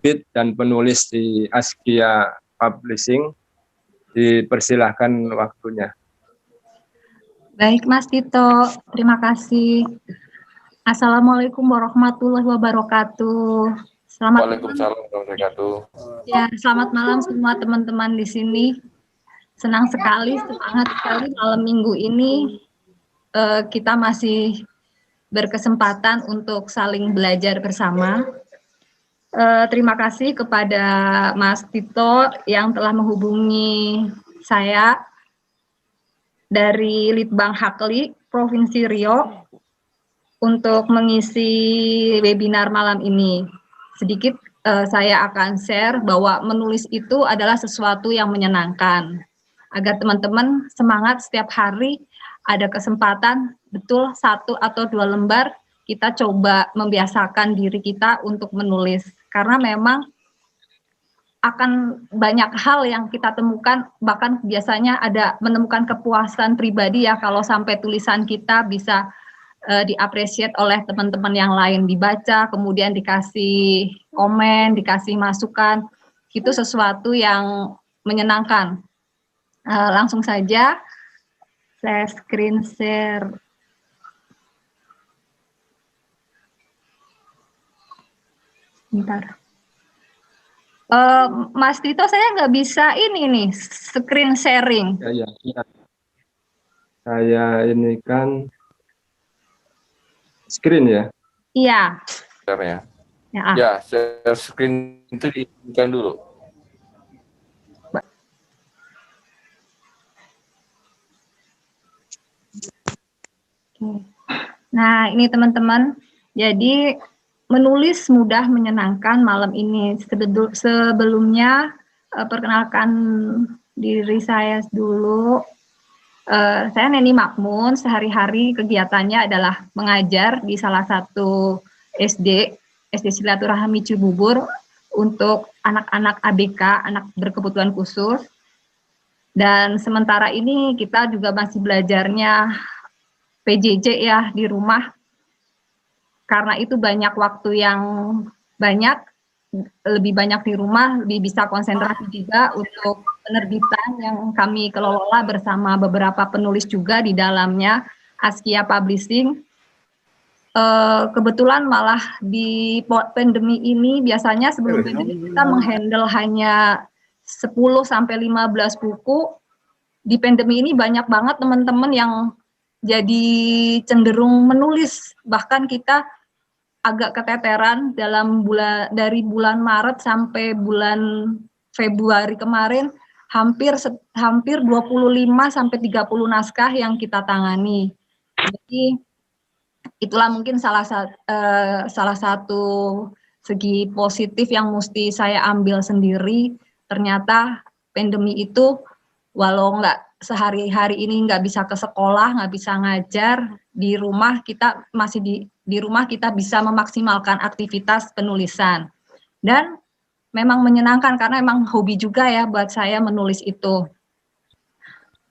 penerbit dan penulis di Askia Publishing. Dipersilahkan waktunya. Baik Mas Tito, terima kasih. Assalamualaikum warahmatullahi wabarakatuh. Waalaikumsalam warahmatullahi wabarakatuh. Ya, selamat malam semua teman-teman di sini. Senang sekali, semangat sekali malam minggu ini kita masih berkesempatan untuk saling belajar bersama. Terima kasih kepada Mas Tito yang telah menghubungi saya dari Litbang Hakli, Provinsi Riau, untuk mengisi webinar malam ini. Sedikit saya akan share bahwa menulis itu adalah sesuatu yang menyenangkan. Agar teman-teman semangat setiap hari ada kesempatan, betul 1 atau 2 lembar, kita coba membiasakan diri kita untuk menulis. Karena memang akan banyak hal yang kita temukan, bahkan biasanya ada menemukan kepuasan pribadi ya kalau sampai tulisan kita bisa diapresiasi oleh teman-teman yang lain, dibaca, kemudian dikasih komen, dikasih masukan, itu sesuatu yang menyenangkan. Langsung saja saya screen share. Bentar. Mas Tito, saya nggak bisa ini nih, screen sharing. Ya. Saya ini kan screen ya? Iya. Ya, share screen itu diizinkan dulu. Nah, ini teman-teman, jadi menulis mudah menyenangkan malam ini. Sebelumnya, perkenalkan diri saya dulu. Saya Neni Makmun, sehari-hari kegiatannya adalah mengajar di salah satu SD Silaturahmi Cibubur untuk anak-anak ABK, anak berkebutuhan khusus. Dan sementara ini kita juga masih belajarnya PJJ ya di rumah, karena itu banyak waktu yang banyak, lebih banyak di rumah, lebih bisa konsentrasi juga untuk penerbitan yang kami kelola bersama beberapa penulis juga di dalamnya Askia Publishing. Kebetulan malah di pandemi ini biasanya sebelum pandemi kita menghandle hanya 10-15 buku. Di pandemi ini banyak banget teman-teman yang jadi cenderung menulis, bahkan kita agak keteteran dari bulan Maret sampai bulan Februari kemarin hampir 25 sampai 30 naskah yang kita tangani. Jadi itulah mungkin salah satu segi positif yang mesti saya ambil sendiri. Ternyata pandemi itu walau nggak sehari-hari ini nggak bisa ke sekolah, nggak bisa ngajar, di rumah kita masih di rumah kita bisa memaksimalkan aktivitas penulisan. Dan memang menyenangkan karena memang hobi juga ya buat saya menulis itu.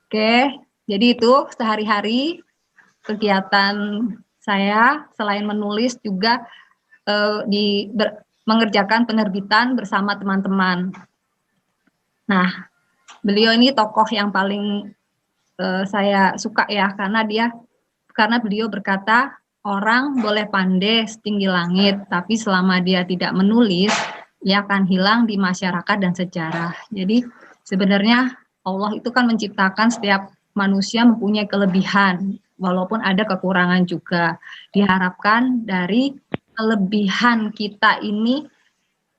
Oke, jadi itu sehari-hari kegiatan saya selain menulis juga mengerjakan penerbitan bersama teman-teman. Nah, beliau ini tokoh yang paling saya suka ya, karena beliau berkata, orang boleh pandai setinggi langit, tapi selama dia tidak menulis, dia akan hilang di masyarakat dan sejarah. Jadi sebenarnya Allah itu kan menciptakan setiap manusia mempunyai kelebihan, walaupun ada kekurangan juga. Diharapkan dari kelebihan kita ini,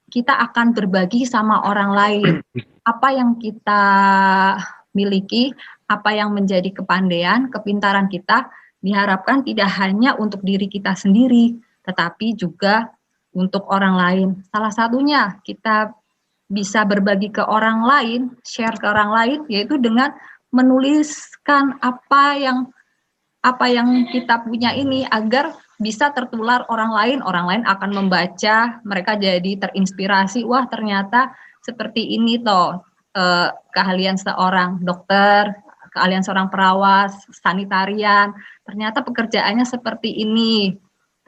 kita akan berbagi sama orang lain. Apa yang kita miliki, apa yang menjadi kepandaian, kepintaran kita, diharapkan tidak hanya untuk diri kita sendiri, tetapi juga untuk orang lain. Salah satunya kita bisa berbagi ke orang lain, share ke orang lain, yaitu dengan menuliskan apa yang kita punya ini agar bisa tertular orang lain akan membaca, mereka jadi terinspirasi, wah ternyata seperti ini toh keahlian seorang dokter, keahlian seorang perawat, sanitarian, ternyata pekerjaannya seperti ini.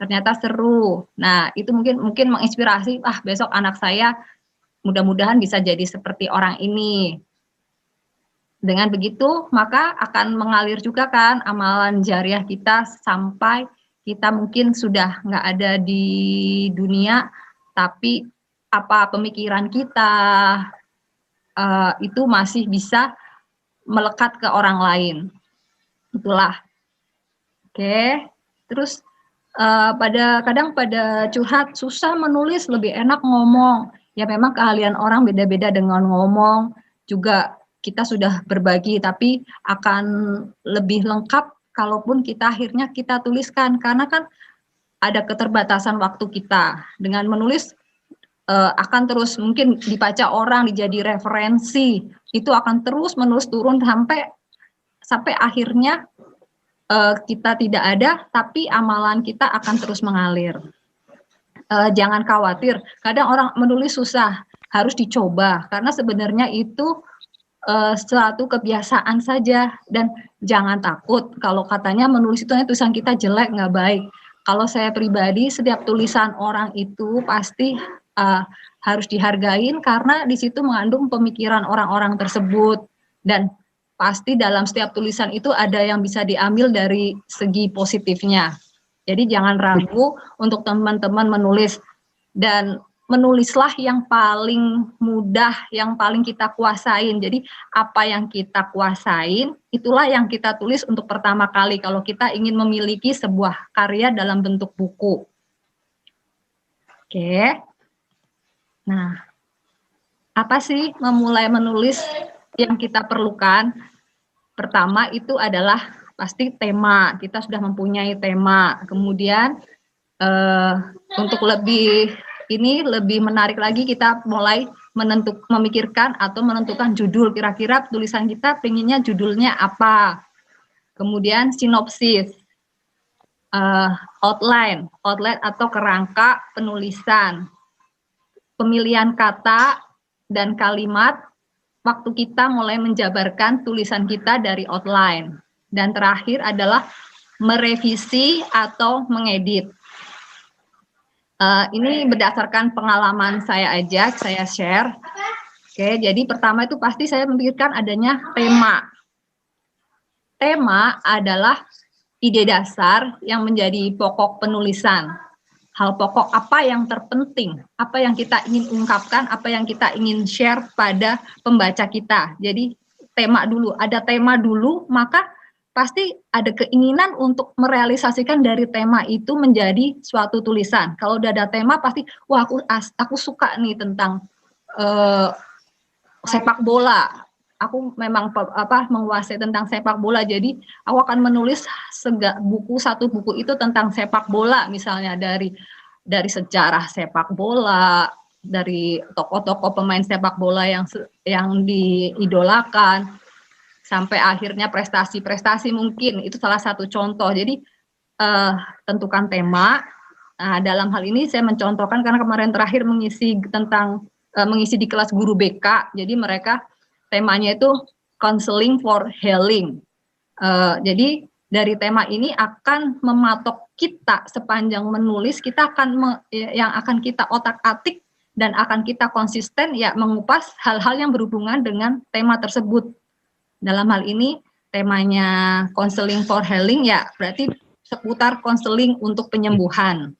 ternyata seru. Nah, itu mungkin menginspirasi, besok anak saya mudah-mudahan bisa jadi seperti orang ini. Dengan begitu, maka akan mengalir juga kan amalan jariah kita sampai kita mungkin sudah nggak ada di dunia, tapi apa pemikiran kita itu masih bisa melekat ke orang lain. Itulah. Oke. Terus kadang pada curhat susah menulis, lebih enak ngomong. Ya memang keahlian orang beda-beda dengan ngomong. Juga kita sudah berbagi, tapi akan lebih lengkap kalaupun kita akhirnya kita tuliskan, karena kan ada keterbatasan waktu kita. Dengan menulis akan terus mungkin dibaca orang, dijadi referensi, itu akan terus menerus turun sampai akhirnya kita tidak ada, tapi amalan kita akan terus mengalir. Jangan khawatir, kadang orang menulis susah, harus dicoba, karena sebenarnya itu suatu kebiasaan saja, dan jangan takut kalau katanya menulis itu tulisan kita jelek, nggak baik. Kalau saya pribadi, setiap tulisan orang itu pasti harus dihargain, karena di situ mengandung pemikiran orang-orang tersebut, dan pasti dalam setiap tulisan itu ada yang bisa diambil dari segi positifnya. Jadi jangan ragu untuk teman-teman menulis, dan menulislah yang paling mudah, yang paling kita kuasain. Jadi apa yang kita kuasain, itulah yang kita tulis untuk pertama kali kalau kita ingin memiliki sebuah karya dalam bentuk buku. Oke. Nah, apa sih memulai menulis yang kita perlukan? Pertama itu adalah pasti tema. Kita sudah mempunyai tema. Kemudian untuk lebih menarik lagi, kita mulai memikirkan atau menentukan judul. Kira-kira tulisan kita pengennya judulnya apa. Kemudian sinopsis, outline atau kerangka penulisan, pemilihan kata dan kalimat, waktu kita mulai menjabarkan tulisan kita dari outline. Dan terakhir adalah merevisi atau mengedit. Ini berdasarkan pengalaman saya aja, saya share. Oke, jadi pertama itu pasti saya memikirkan adanya tema. Tema adalah ide dasar yang menjadi pokok penulisan. Hal pokok apa yang terpenting, apa yang kita ingin ungkapkan, apa yang kita ingin share pada pembaca kita. Jadi tema dulu, ada tema dulu, maka pasti ada keinginan untuk merealisasikan dari tema itu menjadi suatu tulisan. Kalau udah ada tema pasti, wah aku suka nih tentang sepak bola. Aku memang menguasai tentang sepak bola, jadi aku akan menulis satu buku itu tentang sepak bola, misalnya dari sejarah sepak bola, dari tokoh-tokoh pemain sepak bola yang diidolakan, sampai akhirnya prestasi-prestasi, mungkin itu salah satu contoh. Jadi tentukan tema. Nah, dalam hal ini saya mencontohkan karena kemarin terakhir mengisi di kelas guru BK. Jadi mereka temanya itu counseling for healing. Jadi dari tema ini akan mematok kita sepanjang menulis, kita akan yang akan kita otak-atik dan akan kita konsisten ya mengupas hal-hal yang berhubungan dengan tema tersebut. Dalam hal ini temanya counseling for healing, ya berarti seputar konseling untuk penyembuhan.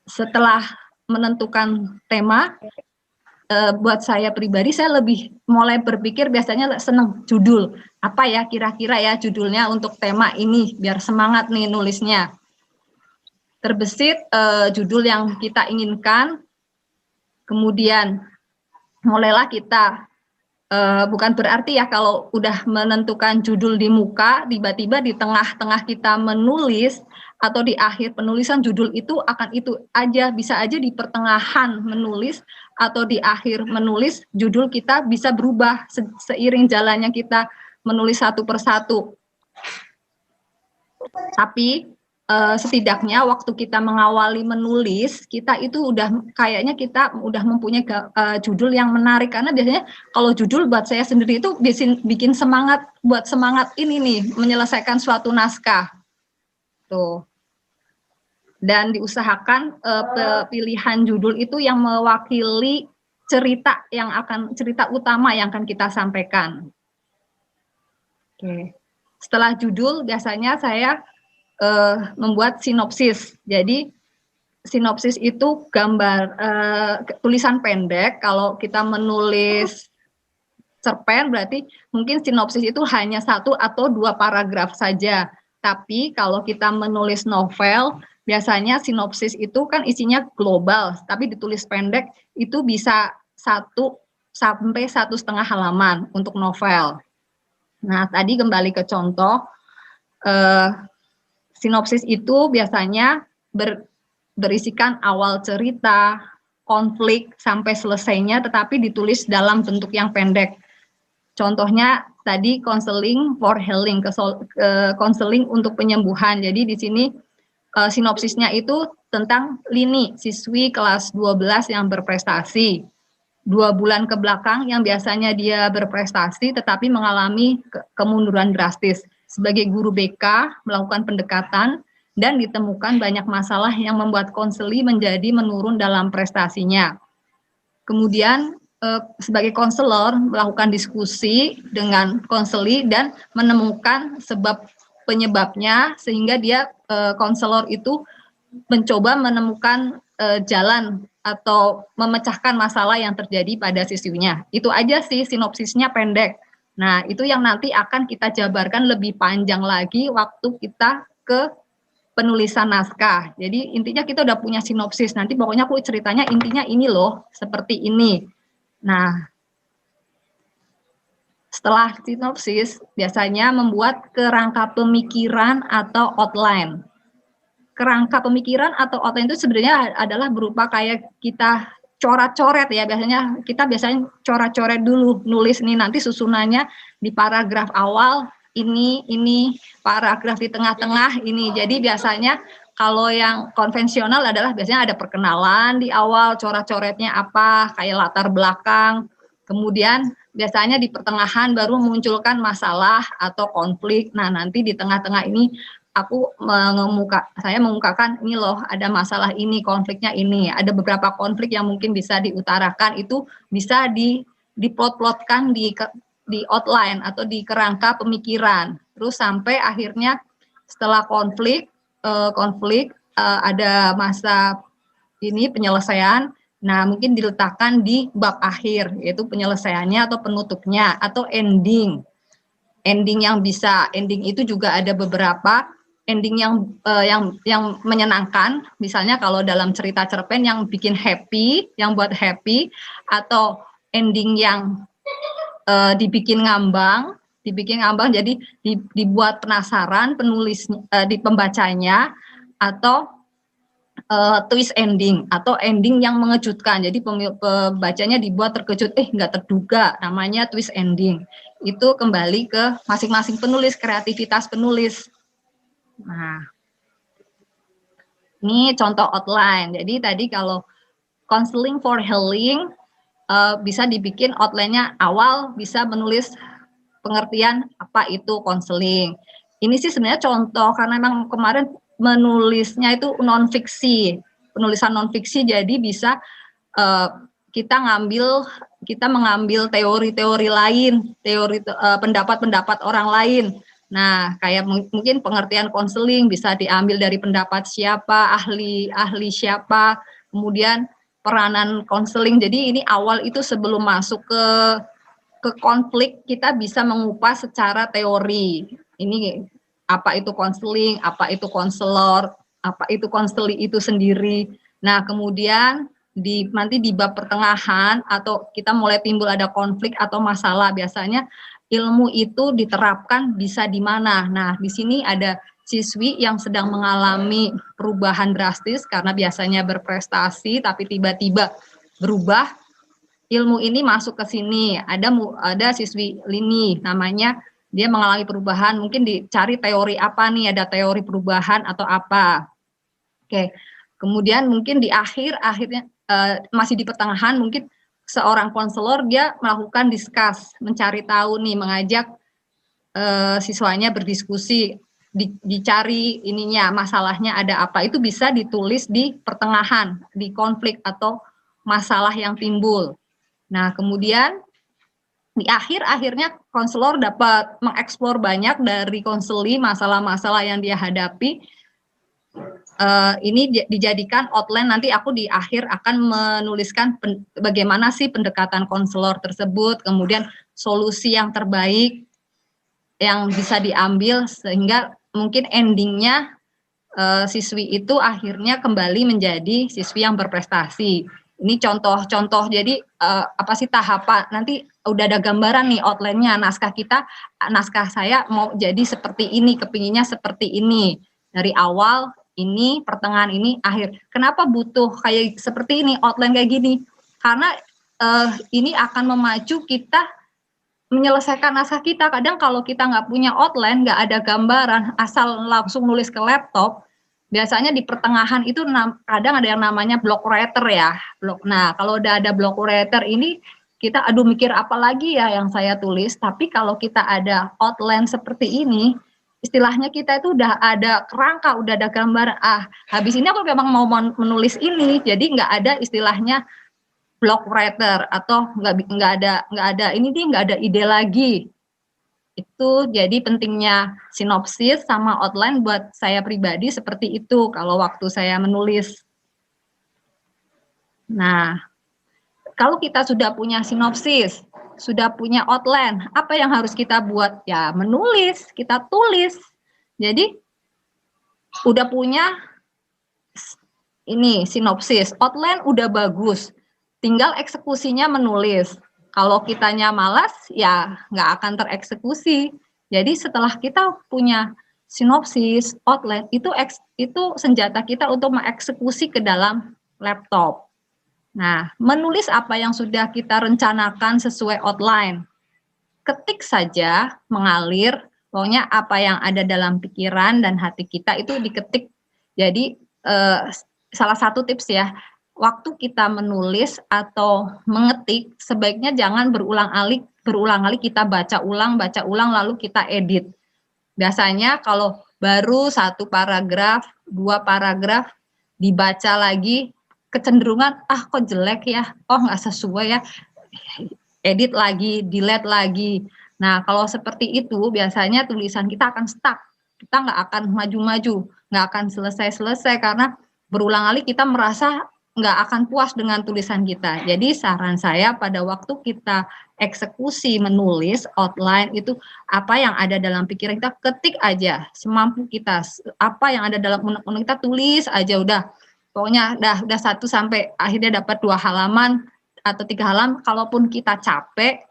Setelah menentukan tema, buat saya pribadi, saya lebih mulai berpikir, biasanya seneng judul. Apa ya kira-kira ya judulnya untuk tema ini, biar semangat nih nulisnya. Terbesit judul yang kita inginkan, kemudian mulailah kita, bukan berarti ya kalau udah menentukan judul di muka, tiba-tiba di tengah-tengah kita menulis, atau di akhir penulisan judul itu akan itu aja, bisa aja di pertengahan menulis atau di akhir menulis judul kita bisa berubah seiring jalannya kita menulis satu persatu. Tapi setidaknya waktu kita mengawali menulis, kita itu kayaknya kita udah mempunyai judul yang menarik, karena biasanya kalau judul buat saya sendiri itu bikin semangat ini nih menyelesaikan suatu naskah. Tuh. dan diusahakan pilihan judul itu yang mewakili cerita utama yang akan kita sampaikan. Oke. Setelah judul biasanya saya membuat sinopsis. Jadi sinopsis itu gambar tulisan pendek. Kalau kita menulis cerpen berarti mungkin sinopsis itu hanya 1 atau 2 paragraf saja. Tapi kalau kita menulis novel, biasanya sinopsis itu kan isinya global, tapi ditulis pendek itu bisa 1 sampai 1,5 halaman untuk novel. Nah, tadi kembali ke contoh, sinopsis itu biasanya berisikan awal cerita, konflik sampai selesainya, tetapi ditulis dalam bentuk yang pendek. Contohnya tadi konseling for healing, konseling untuk penyembuhan. Jadi di sini sinopsisnya itu tentang Lini, siswi kelas 12 yang berprestasi. 2 bulan ke belakang yang biasanya dia berprestasi tetapi mengalami kemunduran drastis. Sebagai guru BK melakukan pendekatan dan ditemukan banyak masalah yang membuat konseli menjadi menurun dalam prestasinya. Kemudian sebagai konselor melakukan diskusi dengan konseli dan menemukan sebab penyebabnya sehingga dia konselor itu mencoba menemukan jalan atau memecahkan masalah yang terjadi pada siswinya. Itu aja sih sinopsisnya pendek. Nah, itu yang nanti akan kita jabarkan lebih panjang lagi waktu kita ke penulisan naskah. Jadi intinya kita udah punya sinopsis. Nanti pokoknya aku ceritanya intinya ini loh, seperti ini. Nah, setelah sinopsis, biasanya membuat kerangka pemikiran atau outline. Kerangka pemikiran atau outline itu sebenarnya adalah berupa kayak kita coret-coret ya, biasanya coret-coret dulu, nulis nih nanti susunannya di paragraf awal, ini, paragraf di tengah-tengah, ini. Jadi biasanya kalau yang konvensional adalah biasanya ada perkenalan di awal, coret-coretnya apa, kayak latar belakang. Kemudian biasanya di pertengahan baru memunculkan masalah atau konflik. Nah, nanti di tengah-tengah ini saya mengungkapkan ini loh, ada masalah ini, konfliknya ini. Ada beberapa konflik yang mungkin bisa diutarakan, itu bisa diplot-plotkan di outline atau di kerangka pemikiran. Terus sampai akhirnya setelah konflik ada masa ini penyelesaian. Nah, mungkin diletakkan di bab akhir, yaitu penyelesaiannya atau penutupnya atau ending. Ending itu juga ada beberapa ending yang menyenangkan. Misalnya kalau dalam cerita cerpen yang bikin happy, yang buat happy, atau ending yang dibikin ngambang jadi dibuat penasaran penulis di pembacanya, atau twist ending atau ending yang mengejutkan. Jadi pembacanya dibuat terkejut, nggak terduga, namanya twist ending. Itu kembali ke masing-masing penulis, kreativitas penulis. Nah, ini contoh outline. Jadi tadi kalau counseling for healing bisa dibikin outline-nya awal, bisa menulis pengertian apa itu counseling. Ini sih sebenarnya contoh karena memang kemarin menulisnya itu non-fiksi, penulisan non-fiksi, jadi bisa kita mengambil teori-teori lain, pendapat-pendapat orang lain. Nah, kayak mungkin pengertian konseling bisa diambil dari pendapat siapa, ahli siapa, kemudian peranan konseling. Jadi ini awal itu sebelum masuk ke konflik, kita bisa mengupas secara teori. Ini apa itu konseling, apa itu konselor, apa itu konseli itu sendiri. Nah, kemudian nanti di bab pertengahan atau kita mulai timbul ada konflik atau masalah, biasanya ilmu itu diterapkan bisa di mana. Nah, di sini ada siswi yang sedang mengalami perubahan drastis karena biasanya berprestasi tapi tiba-tiba berubah. Ilmu ini masuk ke sini. Ada siswi Lini, namanya dia mengalami perubahan, mungkin dicari teori apa nih, ada teori perubahan atau apa. Oke. Kemudian mungkin di akhirnya masih di pertengahan, mungkin seorang konselor dia melakukan discuss, mencari tahu nih, mengajak siswanya berdiskusi dicari ininya, masalahnya ada apa, itu bisa ditulis di pertengahan, di konflik atau masalah yang timbul. Nah, kemudian di akhirnya konselor dapat mengeksplor banyak dari konseli masalah-masalah yang dia hadapi. Ini dijadikan outline, nanti aku di akhir akan menuliskan bagaimana sih pendekatan konselor tersebut, kemudian solusi yang terbaik yang bisa diambil sehingga mungkin endingnya siswi itu akhirnya kembali menjadi siswi yang berprestasi. Ini contoh-contoh, jadi apa sih tahapan, nanti udah ada gambaran nih outline-nya, naskah saya mau jadi seperti ini, kepinginnya seperti ini, dari awal ini, pertengahan ini, akhir. Kenapa butuh kayak seperti ini, outline kayak gini? Karena ini akan memacu kita menyelesaikan naskah kita. Kadang kalau kita nggak punya outline, nggak ada gambaran, asal langsung nulis ke laptop, biasanya di pertengahan itu kadang ada yang namanya block writer ya. Nah, kalau udah ada block writer ini, kita aduh mikir apa lagi ya yang saya tulis. Tapi kalau kita ada outline seperti ini, istilahnya kita itu udah ada kerangka, udah ada gambar. Habis ini aku memang mau menulis ini, jadi nggak ada istilahnya block writer atau nggak ada ini dia nggak ada ide lagi. Itu jadi pentingnya sinopsis sama outline buat saya pribadi seperti itu kalau waktu saya menulis. Nah, kalau kita sudah punya sinopsis, sudah punya outline, apa yang harus kita buat? Ya menulis, kita tulis. Jadi udah punya ini sinopsis, outline udah bagus, tinggal eksekusinya menulis. Kalau kitanya malas, ya nggak akan tereksekusi. Jadi setelah kita punya sinopsis, outline, itu senjata kita untuk mengeksekusi ke dalam laptop. Nah, menulis apa yang sudah kita rencanakan sesuai outline. Ketik saja, mengalir, pokoknya apa yang ada dalam pikiran dan hati kita itu diketik. Jadi, salah satu tips ya, waktu kita menulis atau mengetik, sebaiknya jangan berulang kali kita baca ulang, lalu kita edit. Biasanya kalau baru 1 paragraf, 2 paragraf, dibaca lagi, kecenderungan, kok jelek ya, nggak sesuai ya, edit lagi, delete lagi. Nah, kalau seperti itu, biasanya tulisan kita akan stuck, kita nggak akan maju-maju, nggak akan selesai-selesai, karena berulang kali kita merasa nggak akan puas dengan tulisan kita. Jadi saran saya pada waktu kita eksekusi menulis outline itu apa yang ada dalam pikiran kita, ketik aja semampu kita, apa yang ada dalam unek-unek kita tulis aja udah. Pokoknya udah 1 sampai akhirnya dapat 2 halaman atau 3 halaman. Kalaupun kita capek,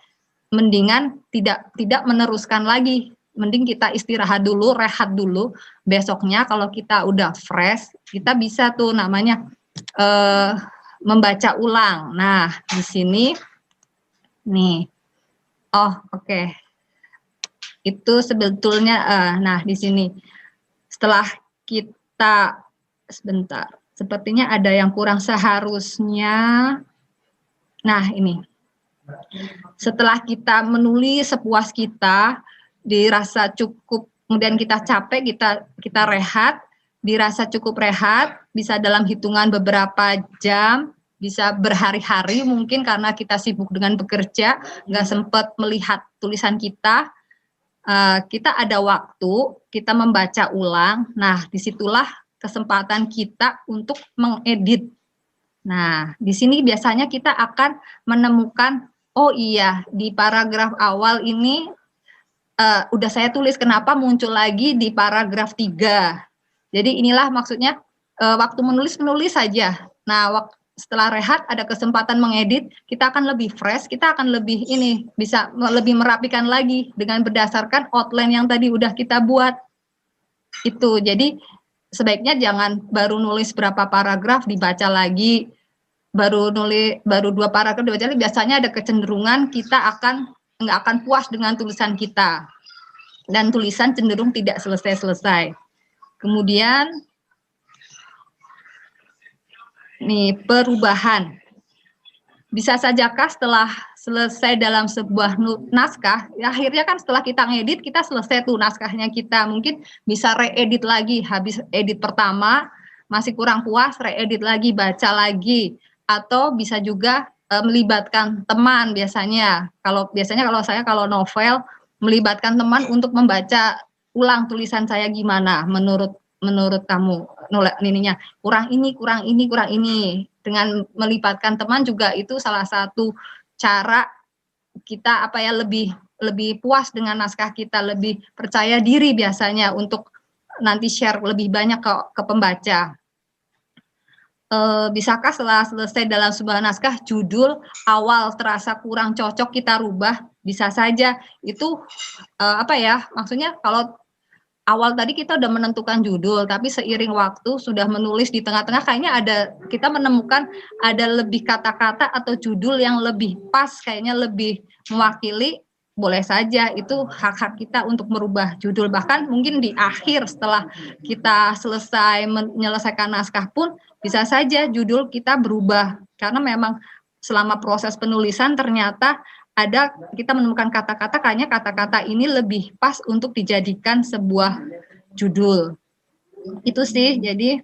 mendingan tidak meneruskan lagi. Mending kita istirahat dulu, rehat dulu. Besoknya kalau kita udah fresh, kita bisa tuh namanya membaca ulang. Nah, di sini nih. Oke. Itu sebetulnya nah di sini setelah kita sebentar. Sepertinya ada yang kurang seharusnya. Nah, ini. Setelah kita menulis sepuas kita, dirasa cukup, kemudian kita capek, kita rehat, dirasa cukup rehat, bisa dalam hitungan beberapa jam, bisa berhari-hari mungkin karena kita sibuk dengan bekerja, nggak sempat melihat tulisan kita. Kita ada waktu, kita membaca ulang. Nah, disitulah kesempatan kita untuk mengedit. Nah, di sini biasanya kita akan menemukan, oh iya, di paragraf awal ini udah saya tulis, kenapa muncul lagi di paragraf 3. Jadi inilah maksudnya waktu menulis saja. Nah, setelah rehat ada kesempatan mengedit, kita akan lebih fresh, kita akan lebih bisa lebih merapikan lagi dengan berdasarkan outline yang tadi udah kita buat. Itu. Jadi sebaiknya jangan baru nulis berapa paragraf dibaca lagi, baru 2 paragraf dibaca lagi, biasanya ada kecenderungan kita nggak akan puas dengan tulisan kita. Dan tulisan cenderung tidak selesai-selesai. Kemudian nih, perubahan. Bisa sajakah setelah selesai dalam sebuah naskah, ya akhirnya kan setelah kita ngedit, kita selesai tuh naskahnya kita, mungkin bisa reedit lagi, habis edit pertama, masih kurang puas, reedit lagi, baca lagi, atau bisa juga melibatkan teman biasanya. Kalau saya kalau novel, melibatkan teman untuk membaca ulang tulisan saya gimana, menurut kamu, ininya, kurang ini. Dengan melibatkan teman juga itu salah satu cara kita lebih puas dengan naskah kita, lebih percaya diri biasanya untuk nanti share lebih banyak ke pembaca. Bisakah setelah selesai dalam sebuah naskah judul awal terasa kurang cocok kita rubah? Bisa saja. Itu maksudnya kalau awal tadi kita udah menentukan judul, tapi seiring waktu sudah menulis di tengah-tengah, kayaknya kita menemukan ada lebih kata-kata atau judul yang lebih pas, kayaknya lebih mewakili, boleh saja, itu hak-hak kita untuk merubah judul. Bahkan mungkin di akhir setelah kita selesai menyelesaikan naskah pun, bisa saja judul kita berubah, karena memang selama proses penulisan ternyata kita menemukan kata-kata, kayaknya kata-kata ini lebih pas untuk dijadikan sebuah judul. Itu sih, jadi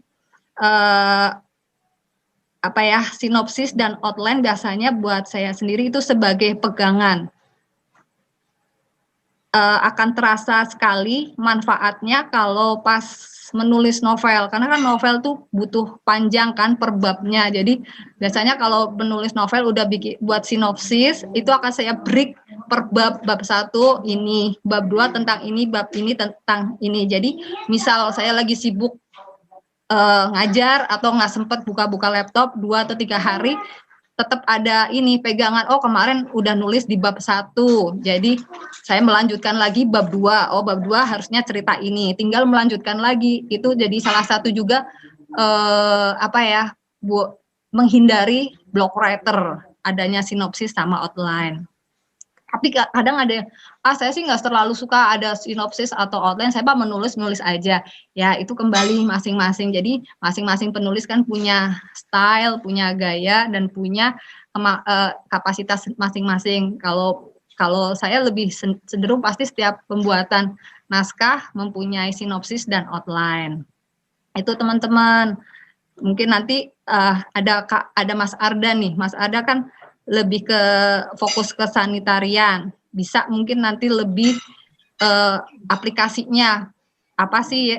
sinopsis dan outline biasanya buat saya sendiri itu sebagai pegangan. Akan terasa sekali manfaatnya kalau pas menulis novel, karena kan novel tuh butuh panjang kan per babnya. Jadi biasanya kalau menulis novel udah buat sinopsis, itu akan saya break per bab 1 ini, bab 2 tentang ini, bab ini tentang ini. Jadi misal saya lagi sibuk ngajar atau nggak sempat buka-buka laptop 2 atau 3 hari, tetap ada ini pegangan, oh kemarin udah nulis di bab 1, jadi saya melanjutkan lagi bab 2, oh bab 2 harusnya cerita ini, tinggal melanjutkan lagi. Itu jadi salah satu juga menghindari block writer, adanya sinopsis sama outline. Tapi kadang ada, saya sih nggak terlalu suka ada sinopsis atau outline, saya menulis aja. Ya itu kembali masing-masing. Jadi masing-masing penulis kan punya style, punya gaya, dan punya kapasitas masing-masing. Kalau saya lebih cenderung pasti setiap pembuatan naskah mempunyai sinopsis dan outline. Itu teman-teman. Mungkin nanti ada Mas Arda nih. Mas Arda kan lebih ke fokus ke sanitarian, bisa mungkin nanti lebih aplikasinya apa sih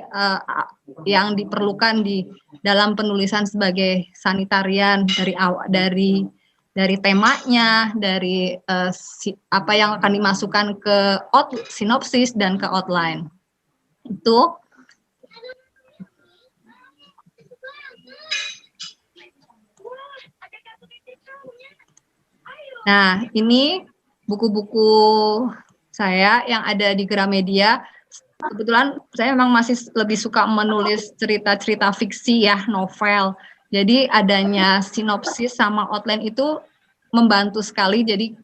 yang diperlukan di dalam penulisan sebagai sanitarian, dari temanya, dari apa yang akan dimasukkan ke sinopsis dan ke outline. Itu nah, ini buku-buku saya yang ada di Gramedia. Kebetulan saya memang masih lebih suka menulis cerita-cerita fiksi ya, novel. Jadi adanya sinopsis sama outline itu membantu sekali. Jadi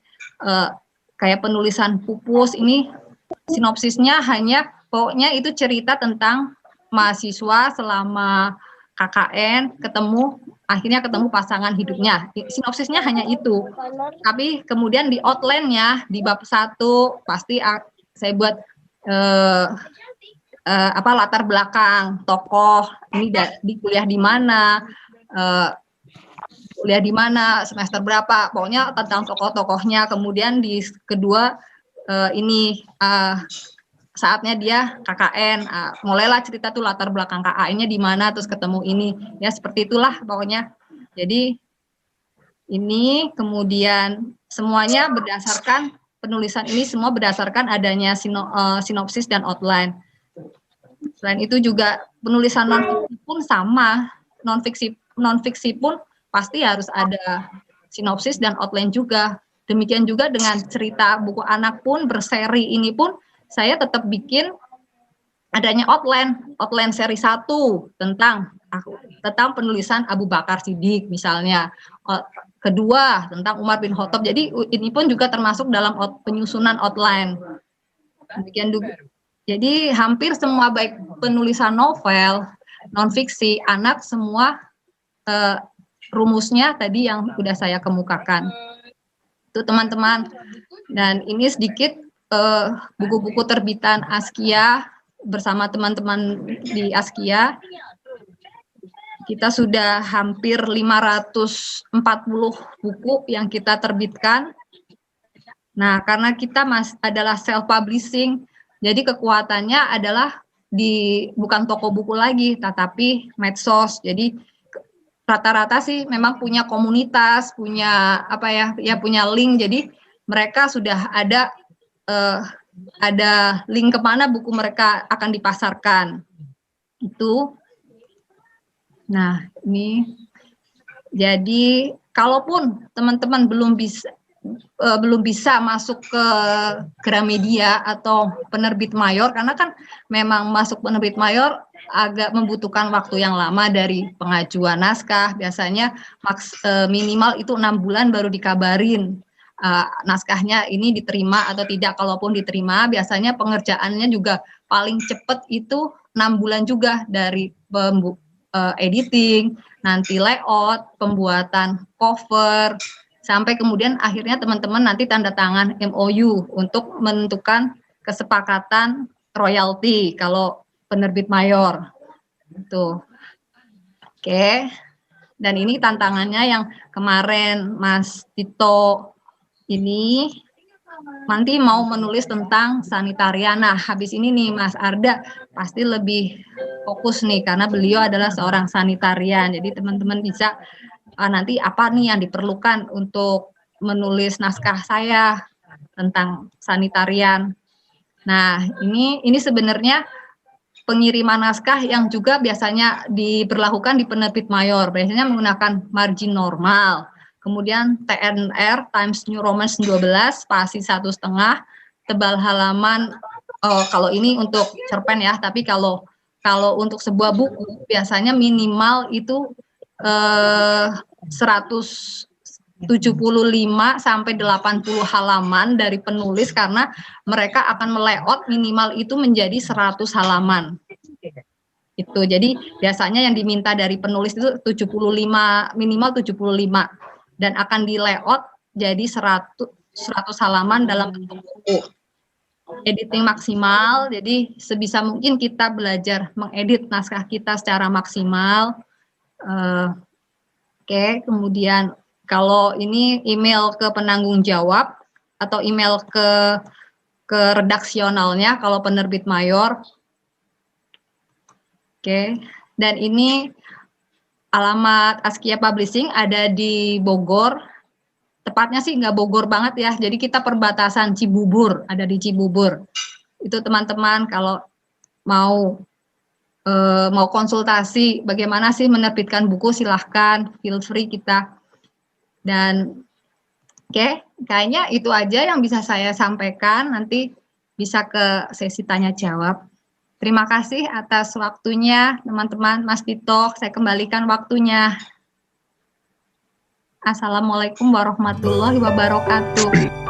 kayak penulisan pupus ini, sinopsisnya hanya pokoknya itu cerita tentang mahasiswa selama KKN akhirnya ketemu pasangan hidupnya. Sinopsisnya hanya itu. Tapi kemudian di outline-nya di bab 1 pasti saya buat latar belakang tokoh ini di kuliah di mana, semester berapa, pokoknya tentang tokoh-tokohnya. Kemudian di kedua saatnya dia KKN, mulailah cerita tuh latar belakang KKN-nya di mana, terus ketemu ini, ya seperti itulah pokoknya. Jadi ini kemudian semuanya berdasarkan penulisan ini semua berdasarkan adanya sinopsis dan outline. Selain itu juga penulisan non-fiksi pun sama, non-fiksi pun pasti harus ada sinopsis dan outline juga. Demikian juga dengan cerita buku anak pun berseri ini pun saya tetap bikin adanya outline seri 1 tentang penulisan Abu Bakar Siddiq misalnya. Kedua tentang Umar bin Khattab. Jadi ini pun juga termasuk dalam penyusunan outline. Demikian juga. Jadi hampir semua baik penulisan novel, non-fiksi, anak semua rumusnya tadi yang sudah saya kemukakan. Itu teman-teman. Dan ini sedikit buku-buku terbitan Askia bersama teman-teman di Askia. Kita sudah hampir 540 buku yang kita terbitkan. Nah, karena kita adalah self-publishing, jadi kekuatannya adalah bukan toko buku lagi, tetapi medsos. Jadi rata-rata sih memang punya komunitas, punya punya link. Jadi mereka sudah ada link kemana buku mereka akan dipasarkan. Itu. Nah, ini. Jadi kalaupun teman-teman belum bisa masuk ke Gramedia atau penerbit mayor, karena kan memang masuk penerbit mayor agak membutuhkan waktu yang lama dari pengajuan naskah. Biasanya minimal itu 6 bulan baru dikabarin naskahnya ini diterima atau tidak. Kalaupun diterima, biasanya pengerjaannya juga paling cepat itu 6 bulan juga, dari editing, nanti layout, pembuatan cover, sampai kemudian akhirnya teman-teman nanti tanda tangan MOU untuk menentukan kesepakatan royalti kalau penerbit mayor. Tuh. Oke. Dan ini tantangannya yang kemarin Mas Tito ini nanti mau menulis tentang sanitarian. Nah, habis ini nih Mas Arda pasti lebih fokus nih karena beliau adalah seorang sanitarian. Jadi teman-teman bisa nanti apa nih yang diperlukan untuk menulis naskah saya tentang sanitarian. Nah, ini sebenarnya pengiriman naskah yang juga biasanya diberlakukan di penerbit mayor. Biasanya menggunakan margin normal. Kemudian TNR Times New Roman 12 spasi 1,5, tebal halaman, kalau ini untuk cerpen ya, tapi kalau untuk sebuah buku biasanya minimal itu 175 sampai 80 halaman dari penulis, karena mereka akan melayout minimal itu menjadi 100 halaman. Itu. Jadi biasanya yang diminta dari penulis itu 75, minimal 75, dan akan di layout jadi 100 halaman dalam bentuk buku. Editing maksimal, jadi sebisa mungkin kita belajar mengedit naskah kita secara maksimal. Oke, kemudian kalau ini email ke penanggung jawab atau email ke redaksionalnya kalau penerbit mayor. Oke, dan ini alamat Askia Publishing ada di Bogor. Tepatnya sih nggak Bogor banget ya, jadi kita perbatasan Cibubur, ada di Cibubur. Itu teman-teman kalau mau konsultasi bagaimana sih menerbitkan buku, silahkan, feel free kita. Dan oke, kayaknya itu aja yang bisa saya sampaikan. Nanti bisa ke sesi tanya jawab. Terima kasih atas waktunya teman-teman. Mas Tito, saya kembalikan waktunya. Assalamualaikum warahmatullahi wabarakatuh.